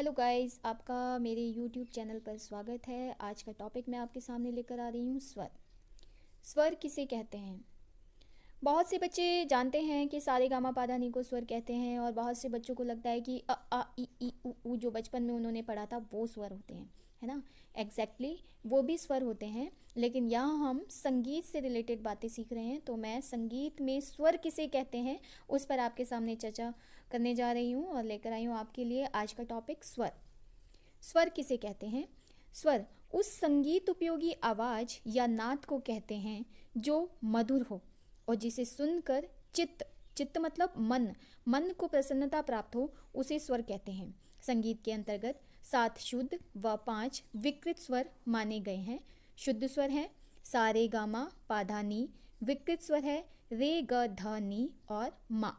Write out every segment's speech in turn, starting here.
Hello guys, आपका मेरे YouTube channel पर स्वागत है। आज का टॉपिक मैं आपके सामने लेकर आ रही हूँ स्वर। स्वर किसे कहते हैं? बहुत से बच्चे जानते हैं कि सारे गामा पाधा नी को स्वर कहते हैं और बहुत से बच्चों को लगता है कि अ आ इ ई उ जो बचपन में उन्होंने पढ़ा था वो स्वर होते हैं, है ना। एग्जैक्टली वो भी स्वर होते हैं, लेकिन यहाँ हम संगीत से रिलेटेड बातें सीख रहे हैं, तो मैं संगीत में स्वर किसे कहते हैं उस पर आपके सामने चर्चा करने जा रही हूँ और लेकर आई हूँ आपके लिए आज का टॉपिक स्वर। स्वर किसे कहते हैं? स्वर उस संगीत उपयोगी आवाज या नाद को कहते हैं जो मधुर हो और जिसे सुनकर चित्त चित्त मतलब मन को प्रसन्नता प्राप्त हो, उसे स्वर कहते हैं। संगीत के अंतर्गत 7 शुद्ध व 5 विकृत स्वर माने गए हैं। शुद्ध स्वर है सा रे गा मा पा धा नी। विकृत स्वर है रे ग ध नी और मा।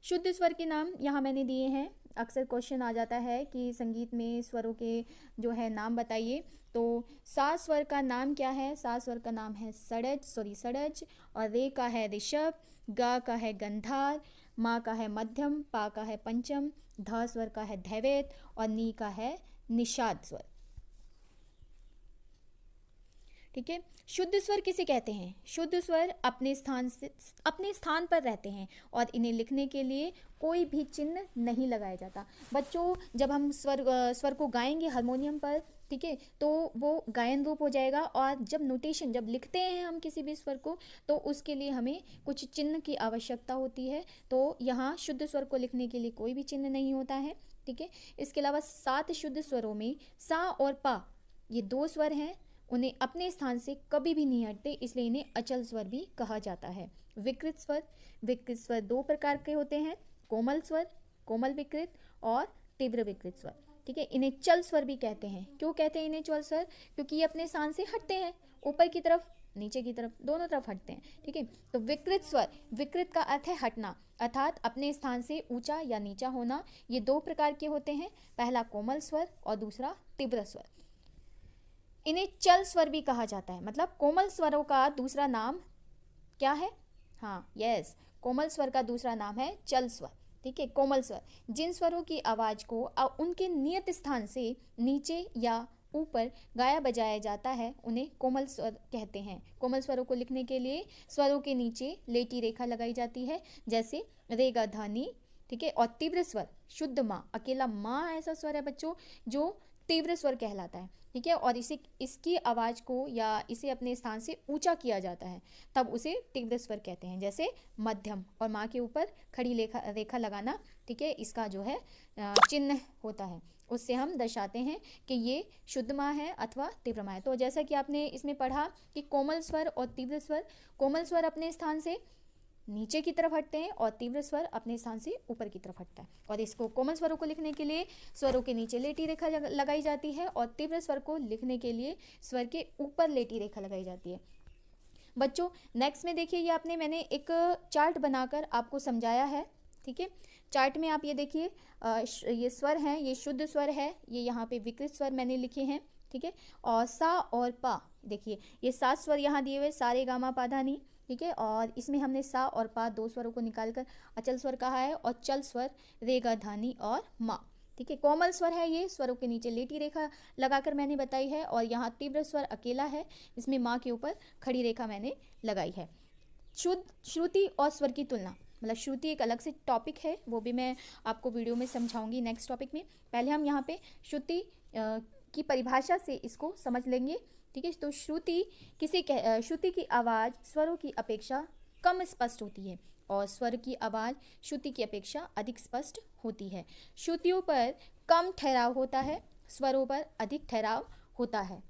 शुद्ध स्वर के नाम यहाँ मैंने दिए हैं। अक्सर क्वेश्चन आ जाता है कि संगीत में स्वरों के जो है नाम बताइए, तो सा स्वर का नाम क्या है? सा स्वर का नाम है सड़ज, और रे का है ऋषभ, गा का है गंधार, मा का है मध्यम, पा का है पंचम, ध स्वर का है धैवत और नी का है निषाद स्वर। ठीक है। शुद्ध स्वर किसे कहते हैं? शुद्ध स्वर अपने स्थान पर रहते हैं और इन्हें लिखने के लिए कोई भी चिन्ह नहीं लगाया जाता। बच्चों, जब हम स्वर को गाएंगे हारमोनियम पर, ठीक है, तो वो गायन रूप हो जाएगा, और जब लिखते हैं हम किसी भी स्वर को, तो उसके लिए हमें कुछ चिन्ह की आवश्यकता होती है। तो यहाँ शुद्ध स्वर को लिखने के लिए कोई भी चिन्ह नहीं होता है। ठीक है। इसके अलावा 7 शुद्ध स्वरों में सा और पा ये 2 स्वर हैं, उन्हें अपने स्थान से कभी भी नहीं हटते, इसलिए इन्हें अचल स्वर भी कहा जाता है। विकृत स्वर 2 प्रकार के होते हैं, कोमल स्वर, कोमल विकृत और तीव्र विकृत स्वर। ठीक है। इन्हें चल स्वर भी कहते हैं। क्यों कहते हैं इन्हें चल स्वर? क्योंकि ये अपने स्थान से हटते हैं, ऊपर की तरफ नीचे की तरफ दोनों तरफ हटते हैं। ठीक है। तो विकृत स्वर, विकृत का अर्थ है हटना, अर्थात अपने स्थान से ऊंचा या नीचा होना। ये 2 प्रकार के होते हैं, पहला कोमल स्वर और दूसरा तीव्र स्वर। इन्हें चल स्वर भी कहा जाता है, मतलब कोमल स्वरों का दूसरा नाम क्या है? हाँ, यस, कोमल स्वर का दूसरा नाम है चल स्वर। ठीक है। कोमल स्वर जिन स्वरों की आवाज को उनके नियत स्थान से नीचे या ऊपर गाया बजाया जाता है, उन्हें कोमल स्वर कहते हैं। कोमल स्वरों को लिखने के लिए स्वरों के नीचे लेटी रेखा लगाई जाती है, जैसे रे गा धा नी। ठीक है। और तीव्र स्वर शुद्ध माँ, अकेला माँ ऐसा स्वर है बच्चों जो तीव्र स्वर कहलाता है। ठीक है। और इसकी आवाज को या इसे अपने स्थान से ऊंचा किया जाता है, तब उसे तीव्र स्वर कहते हैं, जैसे मध्यम और माँ के ऊपर खड़ी रेखा लगाना। ठीक है। इसका जो है चिन्ह होता है, उससे हम दर्शाते हैं कि ये शुद्ध माँ है अथवा तीव्र माँ है। तो जैसा कि आपने इसमें पढ़ा कि कोमल स्वर और तीव्र स्वर, कोमल स्वर अपने स्थान से नीचे की तरफ हटते हैं और तीव्र स्वर अपने स्थान से ऊपर की तरफ हटता है। और इसको कोमल स्वरों को लिखने के लिए स्वरों के नीचे लेटी रेखा लगाई जाती है, और तीव्र स्वर को लिखने के लिए स्वर के ऊपर लेटी रेखा लगाई जाती है। बच्चों, नेक्स्ट में देखिए, ये मैंने एक चार्ट बनाकर आपको समझाया है। ठीक है। चार्ट में आप ये देखिए, ये स्वर हैं, ये शुद्ध स्वर है, ये यहाँ पे विकृत स्वर मैंने लिखे हैं। ठीक है। और सा और पा, देखिए ये 7 स्वर यहाँ दिए हुए, सा रे गा मा पा धा नी। ठीक है। और इसमें हमने सा और पा 2 स्वरों को निकालकर अचल स्वर कहा है, और चल स्वर रे गा धा नी और मा। ठीक है। कोमल स्वर है, ये स्वरों के नीचे लेटी रेखा लगाकर मैंने बताई है, और यहाँ तीव्र स्वर अकेला है, इसमें माँ के ऊपर खड़ी रेखा मैंने लगाई है। शुद्ध श्रुति और स्वर की तुलना, मतलब श्रुति एक अलग से टॉपिक है, वो भी मैं आपको वीडियो में समझाऊंगी नेक्स्ट टॉपिक में। पहले हम यहाँ पे श्रुति की परिभाषा से इसको समझ लेंगे। ठीक है। तो श्रुति की आवाज़ स्वरों की अपेक्षा कम स्पष्ट होती है, और स्वर की आवाज़ श्रुति की अपेक्षा अधिक स्पष्ट होती है। श्रुतियों पर कम ठहराव होता है, स्वरों पर अधिक ठहराव होता है।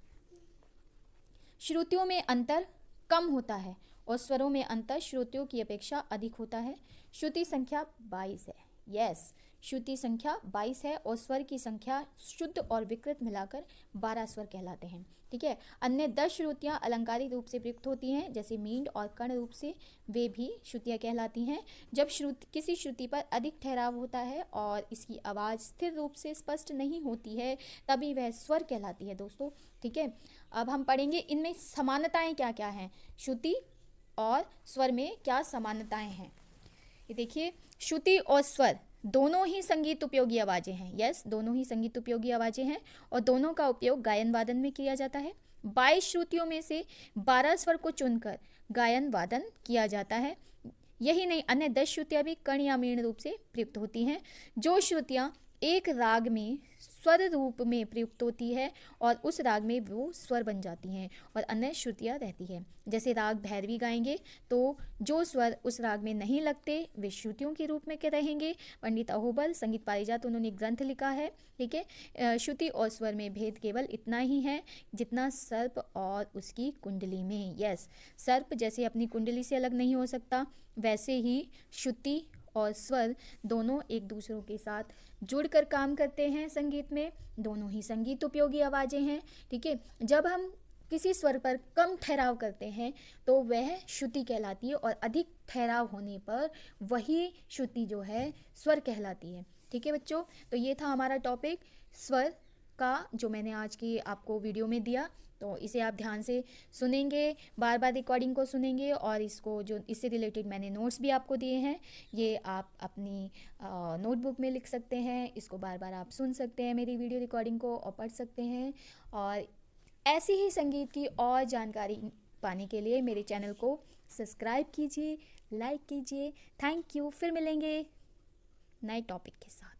श्रुतियों में अंतर कम होता है और स्वरों में अंतर श्रुतियों की अपेक्षा अधिक होता है। श्रुति संख्या 22 है। यस, श्रुति संख्या 22 है, और स्वर की संख्या शुद्ध और विकृत मिलाकर 12 स्वर कहलाते हैं। ठीक है। अन्य 10 श्रुतियाँ अलंकारिक रूप से प्रयुक्त होती हैं, जैसे मींड और कर्ण रूप से, वे भी श्रुतियाँ कहलाती हैं। जब किसी श्रुति पर अधिक ठहराव होता है और इसकी आवाज़ स्थिर रूप से स्पष्ट नहीं होती है, तभी वह स्वर कहलाती है दोस्तों। ठीक है। अब हम पढ़ेंगे इनमें समानताएं क्या क्या हैं, श्रुति और स्वर में क्या समानताएं हैं। ये देखिए, श्रुति और स्वर दोनों ही संगीत उपयोगी आवाज़ें हैं। यस, दोनों ही संगीत उपयोगी आवाज़ें हैं और दोनों का उपयोग गायन वादन में किया जाता है। 22 श्रुतियों में से 12 स्वर को चुनकर गायन वादन किया जाता है। यही नहीं, अन्य 10 श्रुतियाँ भी कर्ण या मीण रूप से प्रयुक्त होती हैं। जो श्रुतियाँ एक राग में स्वर रूप में प्रयुक्त होती है और उस राग में वो स्वर बन जाती हैं और अन्य श्रुतियाँ रहती है। जैसे राग भैरवी गाएंगे तो जो स्वर उस राग में नहीं लगते वे श्रुतियों के रूप में के रहेंगे। पंडित अहोबल संगीत पारिजात उन्होंने ग्रंथ लिखा है, ठीक है। श्रुति और स्वर में भेद केवल इतना ही है जितना सर्प और उसकी कुंडली में। यस, सर्प जैसे अपनी कुंडली से अलग नहीं हो सकता, वैसे ही श्रुति और स्वर दोनों एक दूसरों के साथ जुड़कर काम करते हैं संगीत में। दोनों ही संगीत उपयोगी आवाज़ें हैं, ठीक है। जब हम किसी स्वर पर कम ठहराव करते हैं तो वह श्रुति कहलाती है और अधिक ठहराव होने पर वही श्रुति जो है स्वर कहलाती है, ठीक है बच्चों। तो ये था हमारा टॉपिक स्वर का, जो मैंने आज की आपको वीडियो में दिया। तो इसे आप ध्यान से सुनेंगे, बार बार रिकॉर्डिंग को सुनेंगे और इसको जो इससे रिलेटेड मैंने नोट्स भी आपको दिए हैं, ये आप अपनी नोटबुक में लिख सकते हैं। इसको बार बार आप सुन सकते हैं मेरी वीडियो रिकॉर्डिंग को और पढ़ सकते हैं। और ऐसी ही संगीत की और जानकारी पाने के लिए मेरे चैनल को सब्सक्राइब कीजिए, लाइक कीजिए। Thank you. फिर मिलेंगे नए टॉपिक के साथ।